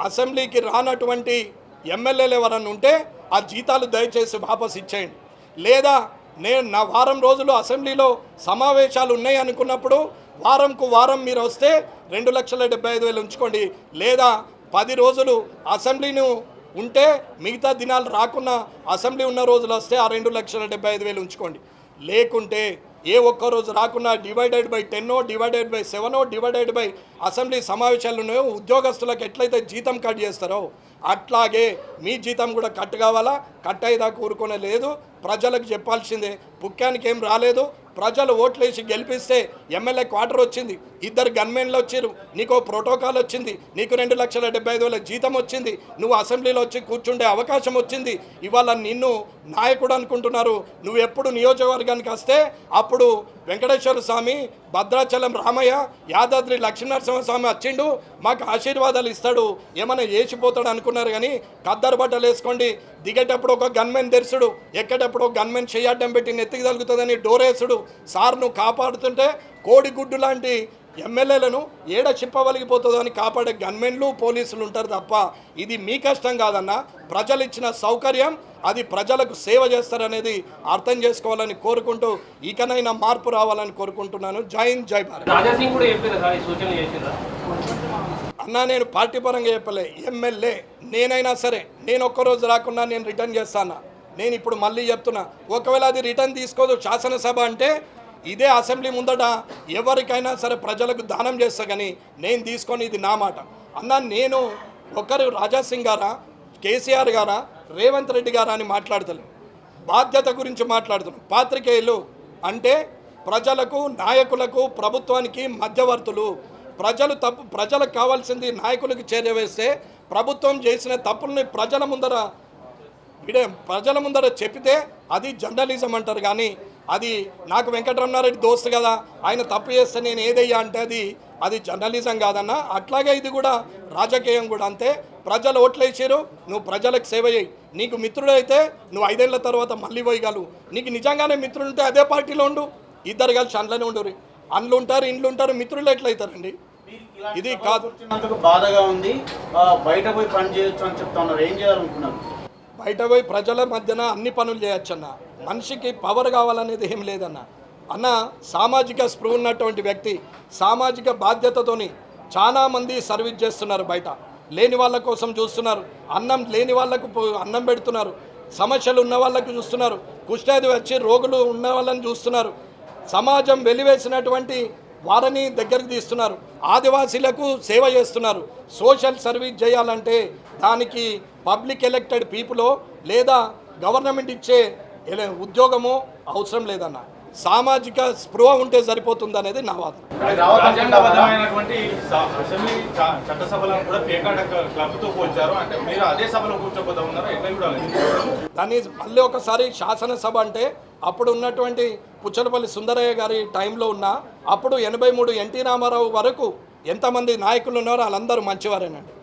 అసెంబ్లీకి రానటువంటి ఎమ్మెల్యేలు ఎవరన్నా ఉంటే ఆ జీతాలు దయచేసి వాపస్ ఇచ్చేయండి. లేదా నేను నా వారం రోజులు అసెంబ్లీలో సమావేశాలు ఉన్నాయి అనుకున్నప్పుడు వారంకు వారం మీరు వస్తే 2,75,000 ఉంచుకోండి. లేదా 10 రోజులు అసెంబ్లీని ఉంటే మిగతా దినాలు రాకున్నా అసెంబ్లీ ఉన్న రోజులు వస్తే ఆ 2,75,000 ఉంచుకోండి. లేకుంటే ఏ ఒక్క రోజు రాకున్నా divided by 10 divided by 7 divided by assembly సమావేశాలు ఉన్నాయో ఉద్యోగస్తులకు ఎట్లయితే జీతం కట్ చేస్తారో అట్లాగే మీ జీతం కూడా కట్ కావాలా. కట్ అయ్యేదాకా ఊరుకునే లేదు. ప్రజలకు చెప్పాల్సిందే. పుక్కానికి ఏం రాలేదు. ప్రజలు ఓట్లేసి గెలిపిస్తే ఎమ్మెల్యే క్వార్టర్ వచ్చింది, 2 గన్మెన్లు వచ్చారు, నీకు ప్రోటోకాల్ వచ్చింది, నీకు 2,75,000 జీతం వచ్చింది, నువ్వు అసెంబ్లీలో వచ్చి కూర్చుండే అవకాశం వచ్చింది. ఇవాళ నిన్ను నాయకుడు అనుకుంటున్నారు. నువ్వు ఎప్పుడు నియోజకవర్గానికి వస్తే అప్పుడు వెంకటేశ్వర స్వామి, భద్రాచలం రామయ్య, యాదాద్రి లక్ష్మీనరసింహస్వామి వచ్చిండు, మాకు ఆశీర్వాదాలు ఇస్తాడు, ఏమైనా వేసిపోతాడు అనుకున్నారు. కానీ కద్దరు బట్టలు వేసుకోండి. దిగేటప్పుడు ఒక గన్మెన్ తెరుచుడు, ఎక్కేటప్పుడు ఒక గన్మెన్ చెయ్యడ్డం పెట్టి నెత్తికి తగులుతుందని డోరేసుడు. సార్ను కాపాడుతుంటే కోడిగుడ్డు లాంటి ఎమ్మెల్యేలను ఏడ చిప్పవలిగిపోతుందో అని కాపాడే గన్మెన్లు పోలీసులు ఉంటారు తప్ప ఇది మీ కష్టం కాదన్న. ప్రజలు ఇచ్చిన సౌకర్యం, అది ప్రజలకు సేవ చేస్తారనేది అర్థం చేసుకోవాలని కోరుకుంటూ ఇకనైనా మార్పు రావాలని కోరుకుంటున్నాను. జై హింద్, జై భారత్. అన్న నేను పార్టీ పరంగా చెప్పలే, ఎమ్మెల్యే నేనైనా సరే నేను ఒక్కరోజు రాకుండా నేను రిటర్న్ చేస్తాను. నేను ఇప్పుడు మళ్ళీ చెప్తున్నా, ఒకవేళ అది రిటర్న్ తీసుకోదు శాసనసభ అంటే ఇదే అసెంబ్లీ ముందట ఎవరికైనా సరే ప్రజలకు దానం చేస్తా. కానీ నేను తీసుకొని ఇది నా మాట అన్న. నేను ఒకరు రాజాసింగ్ గారా, కేసీఆర్ గారా, రేవంత్ రెడ్డి గారా అని మాట్లాడతలే, బాధ్యత గురించి మాట్లాడుతున్నాను. పాత్రికేయులు అంటే ప్రజలకు, నాయకులకు, ప్రభుత్వానికి మధ్యవర్తులు. ప్రజలకు కావాల్సింది నాయకులకు చేరవేస్తే ప్రభుత్వం చేసిన తప్పుల్ని ప్రజల ముందర చెప్పితే అది జర్నలిజం అంటారు. కానీ అది నాకు వెంకటరమణారెడ్డి దోస్తు కదా, ఆయన తప్పు చేస్తే నేను ఏదయ్యా అంటే అది జర్నలిజం కాదన్న. అట్లాగే ఇది కూడా రాజకీయం కూడా అంతే. ప్రజలు ఓట్లేసారు, నువ్వు ప్రజలకు సేవ చేయి. నీకు మిత్రుడైతే నువ్వు 5 ఏళ్ల తర్వాత మళ్ళీ పోయగలవు. నీకు నిజంగానే మిత్రుడు ఉంటే అదే పార్టీలో ఉండు, ఇద్దరు కలిసి అందులోనే ఉండరు. అందులో ఉంటారు, ఇండ్లు ఉంటారు, మిత్రులు ఎట్లయితారండి? ఇది కాదు. బాధగా ఉంది, బయట పోయి పని చేయొచ్చు అని చెప్తా ఉన్నారు. ఏం చేయాలనుకున్నారు? బయట పోయి ప్రజల మధ్యన అన్ని పనులు చేయొచ్చు అన్న. మనిషికి పవర్ కావాలనేది ఏం లేదన్న. అన్న సామాజిక స్పృహ ఉన్నటువంటి వ్యక్తి, సామాజిక బాధ్యతతోని చాలామంది సర్వీస్ చేస్తున్నారు. బయట లేని వాళ్ళ కోసం చూస్తున్నారు, అన్నం లేని వాళ్ళకు అన్నం పెడుతున్నారు, సమస్యలు ఉన్న వాళ్ళకు చూస్తున్నారు, కుష్ఠవ్యాధి వచ్చి రోగులు ఉన్న వాళ్ళని చూస్తున్నారు, సమాజం వెలివేసినటువంటి వారిని దగ్గరికి తీస్తున్నారు, ఆదివాసీలకు సేవ చేస్తున్నారు. సోషల్ సర్వీస్ చేయాలంటే దానికి పబ్లిక్ ఎలక్టెడ్ పీపుల్ లేదా గవర్నమెంట్ ఇచ్చే ఉద్యోగము అవసరం లేదన్న. సామాజిక స్పృహ ఉంటే సరిపోతుంది అనేది నా వాదన. దాన్ని మళ్ళీ ఒకసారి శాసనసభ అంటే అప్పుడు ఉన్నటువంటి పుచ్చలపల్లి సుందరయ్య గారి టైంలో అప్పుడు 83 ఎన్టీ రామారావు వరకు ఎంతమంది నాయకులు ఉన్నారో వాళ్ళందరూ మంచివారేనండి.